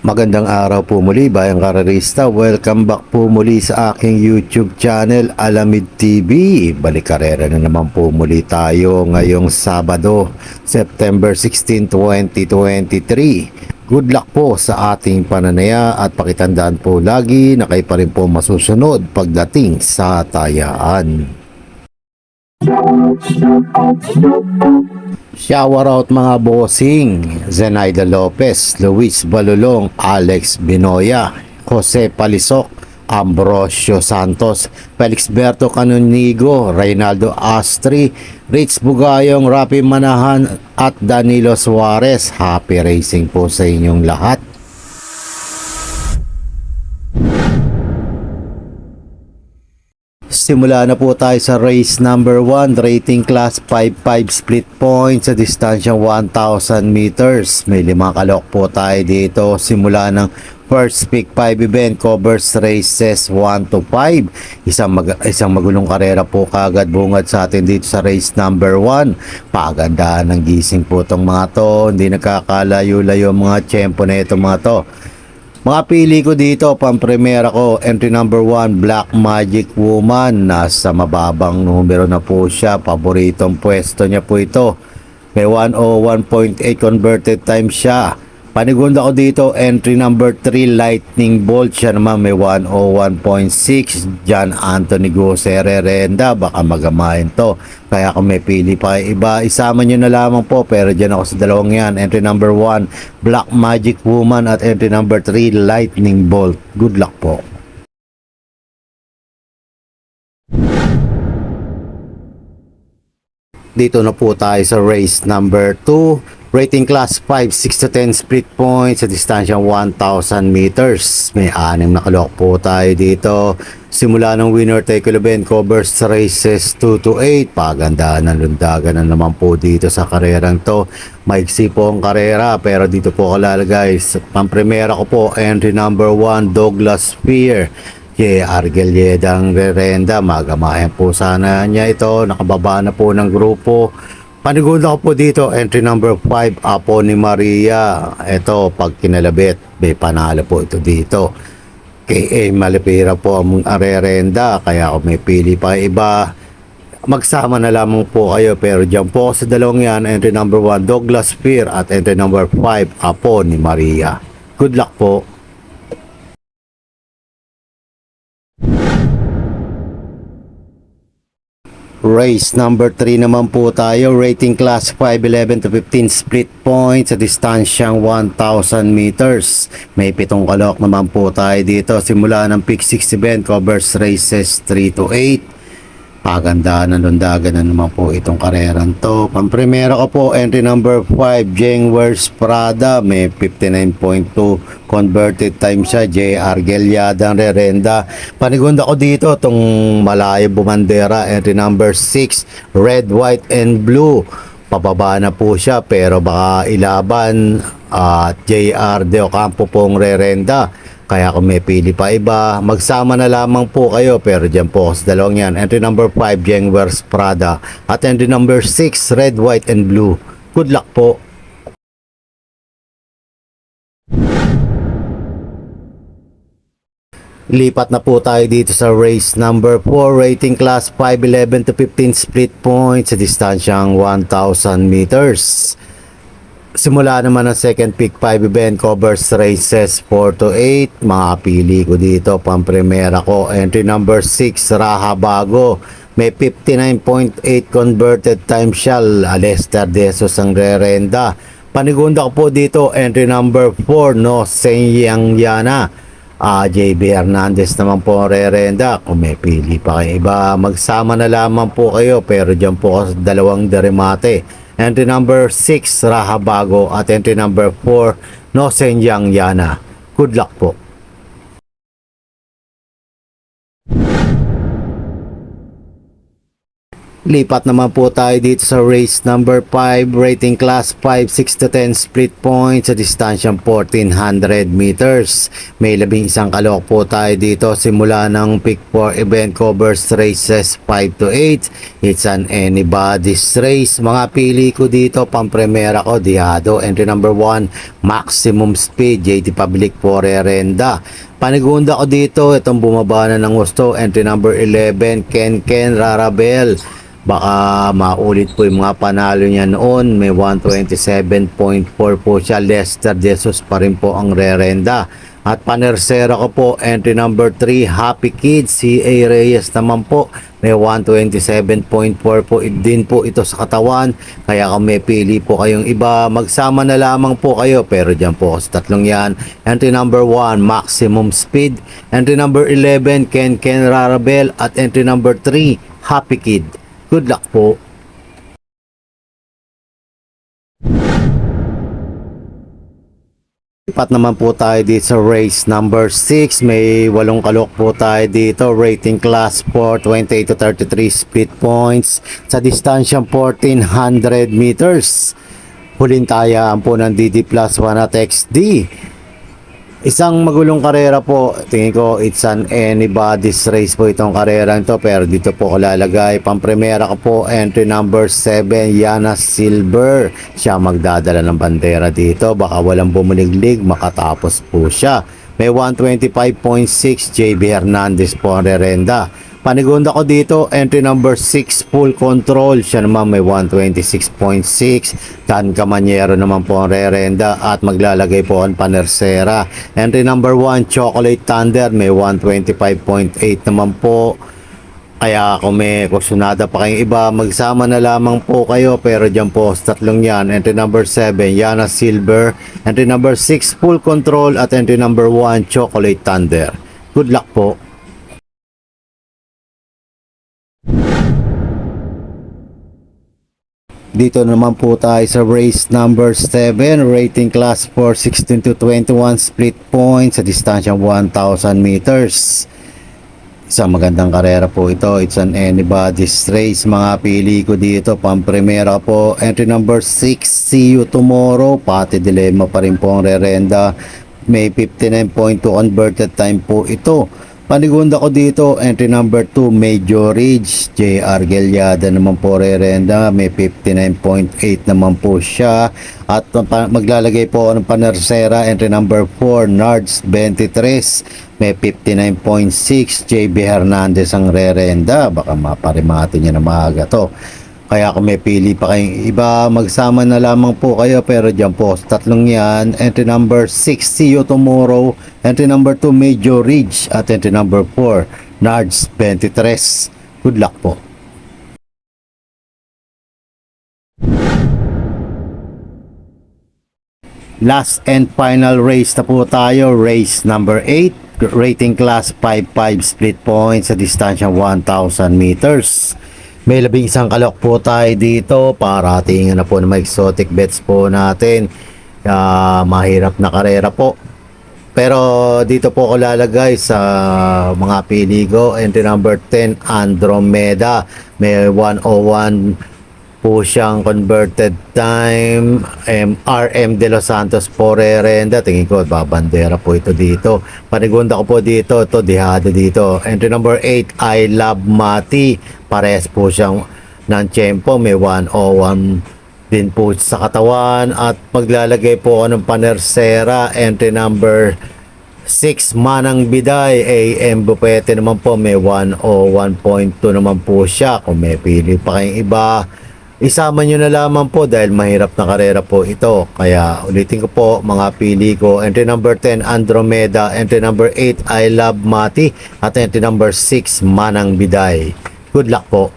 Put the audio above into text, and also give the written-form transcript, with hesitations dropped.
Magandang araw po muli, bayang karerista. Welcome back po muli sa aking YouTube channel, Alamid TV. Balik-karera na naman po muli tayo ngayong Sabado, September 16, 2023. Good luck po sa ating pananaya at pakitandaan po lagi na kayo pa rin po masusunod pagdating sa tayaan. Shower out mga bossing, Zenaida Lopez, Luis Balulong, Alex Binoya, Jose Palisok, Ambrosio Santos, Felix Berto Canonigo, Reynaldo Astri, Rich Bugayong, Rapi Manahan at Danilo Suarez. Happy racing po sa inyong lahat. Simula na po tayo sa race number 1, rating class 5-5 split points sa distansyang 1,000 meters. May 5 kalok po tayo dito. Simula ng first pick 5 event covers races 1 to 5. Isang magulong karera po kagad bungad sa atin dito sa race number 1. Pagandaan ng gising po itong mga to. Hindi nakakalayo-layo mga tiyempo na itong mga to. Mga pili ko dito, pampremera ko, entry number 1, Black Magic Woman. Nasa mababang numero na po siya. Paboritong pwesto niya po ito. May 101.8 converted time siya. Panigunda ko dito, entry number 3, Lightning Bolt. Siya naman may 101.6. John Anthony Gucerrenda. Baka magamahin to. Kaya kung may pili pa iba, isama nyo na lamang po. Pero dyan ako sa dalawang yan. Entry number 1, Black Magic Woman. At entry number 3, Lightning Bolt. Good luck po. Dito na po tayo sa race number 2. Rating class 5, 6 to 10 split points sa distansyang 1,000 meters. May 6 na kalok po tayo dito. Simula ng winner take all event covers races 2 to 8. Pagandaan ng lundagan na naman po dito sa karerang to. Maiksi po ang karera pero dito po kalalagay. Pampremera ko po, entry number 1, Douglas Spear. Argel Yedang Rerenda. Magamahin po sana niya ito. Nakababa na po ng grupo. Panigunda ko po dito, entry number 5, Apo ni Maria. Ito, pag kinalabit, may panalo po ito dito. K.A. Malipira po ang arerenda, kaya kung may pili pa iba, magsama na lamang po kayo. Pero dyan po sa dalawang yan, entry number 1, Douglas Spear at entry number 5, Apo ni Maria. Good luck po. Race number 3 naman po tayo, rating class 5, 11 to 15 split points sa distansyang 1,000 meters. May 7 kalok naman po tayo dito. Simula ng pick 6 event covers races 3 to 8. Pagandaan ng lundagan na naman po itong karerang to. Pampremera ko po, entry number 5, Jeng Wears Prada. May 59.2 converted time siya. J.R. Gelyadang Rerenda. Panigunda ko dito itong malayo bumandera, entry number 6, Red, White, and Blue. Pababa na po siya pero baka ilaban at J.R. De Ocampo pong Rerenda. Kaya kung may pili pa iba, magsama na lamang po kayo. Pero dyan po sa dalawang yan, entry number 5, Jeng Wears Prada. At entry number 6, Red, White, and Blue. Good luck po. Lipat na po tayo dito sa race number 4, rating class 5, 11 to 15 split points sa distansyang 1,000 meters. Simula naman ang second pick 5 event covers races 4 to 8. Mga pili ko dito, pampremera ko, entry number 6, Raha Bago. May 59.8 converted time siya. Alester Desos ang rerenda. Panigunda ko po dito, entry number 4, No Senyang Yana. JB Hernandez naman po ang rerenda. Kung may pili pa kayo iba, magsama na lamang po kayo. Pero dyan po sa dalawang deremate. Entry number 6, Raha Bago. At entry number 4, No Senyang Yana. Good luck po. Lipat naman po tayo dito sa race number 5, rating class 5, 6 to 10 split points sa distansyang 1400 meters. May 11 kalok po tayo dito simula ng pick 4 event covers races 5 to 8. It's an anybody's race. Mga pili ko dito, pampremera ko, Diado. Entry number 1, maximum speed, JT Public for Renda. Panigunda ko dito, itong bumaba na ng gusto, entry number 11, Ken Rarabel. Baka maulit po yung mga panalo niya noon. May 127.4 po siya. Lester Jesus pa rin po ang rerenda. At panersera ko po, entry number 3, Happy Kids. C.A. Reyes naman po. May 127.4 po din po ito sa katawan. Kaya kung may pili po kayong iba, magsama na lamang po kayo. Pero dyan po sa tatlong yan. Entry number 1, Maximum Speed. Entry number 11, Ken Rarabel. At entry number 3, Happy Kid. Good luck po. Lipat naman po tayo dito sa race number 6. May 8 kalok po tayo dito. Rating class 4, 28 to 33 split points sa distansyang 1400 meters. Huling tayaan po ng DD Plus 1 at XD. Isang magulong karera po. Tingin ko it's an anybody's race po itong karera ito. Pero dito po ko lalagay. Pampremera ko po entry number 7, Yana Silver. Siya magdadala ng bandera dito. Baka walang bumuliglig, makatapos po siya. May 125.6, JB Hernandez po ang rerenda. Panigunda ko dito, entry number 6, Full Control. Siya naman may 126.6. Dan Camanyero naman po ang rerenda at maglalagay po ang panersera. Entry number 1, Chocolate Thunder. May 125.8 naman po. Kaya kung may kusunada pa kayong iba, magsama na lamang po kayo. Pero dyan po sa tatlong yan, entry number 7, Yana Silver. Entry number 6, Full Control. At entry number 1, Chocolate Thunder. Good luck po. Dito naman po tayo sa race number 7, rating class 4, 16 to 21 split points sa distansyang 1,000 meters. Isang magandang karera po ito. It's an anybody's race. Mga pili ko dito, pampremera po. Entry number 6, See You Tomorrow. Pati Dilemma pa rin po ang rerenda. May 59.2 converted time po ito. Panigunda ko dito, entry number 2, Major Ridge. JR Gelyada naman po rerenda. May 59.8 naman po siya. At maglalagay po ng panersera, entry number 4, Nards 23. May 59.6, JB Hernandez ang rerenda. Baka maparimati niya na maaga to. Kaya kung may pili pa kayong iba, magsama na lamang po kayo. Pero dyan po sa tatlong yan, entry number 6, See You Tomorrow. Entry number 2, Major Ridge. At entry number 4, Nards 23. Good luck po. Last and final race na po tayo. Race number 8, rating class 5-5 split points sa distansyang 1,000 meters. May 11 kalok po tayo dito para tingnan na po ng mga exotic bets po natin. Mahirap na karera po. Pero dito po ko lalagay sa mga pili ko. Entry number 10, Andromeda. May 101 po siyang converted time. RM De Los Santos po rerenda. Tingin ko babandera po ito dito. Panigunda ko po dito. Ito Dihado dito. Entry number 8, I Love Mati. Pares po siyang ng tiyempo. May 101 din po sa katawan. At maglalagay po ako ng panersera. Entry number 6, Manang Biday. AM Bupete naman po. May 101.2 naman po siya. Kung may pili pa kayong iba, isama nyo na lamang po dahil mahirap na karera po ito. Kaya ulitin ko po mga pili ko. Entry number 10, Andromeda. Entry number 8, I Love Mati. At entry number 6, Manang Biday. Good luck po.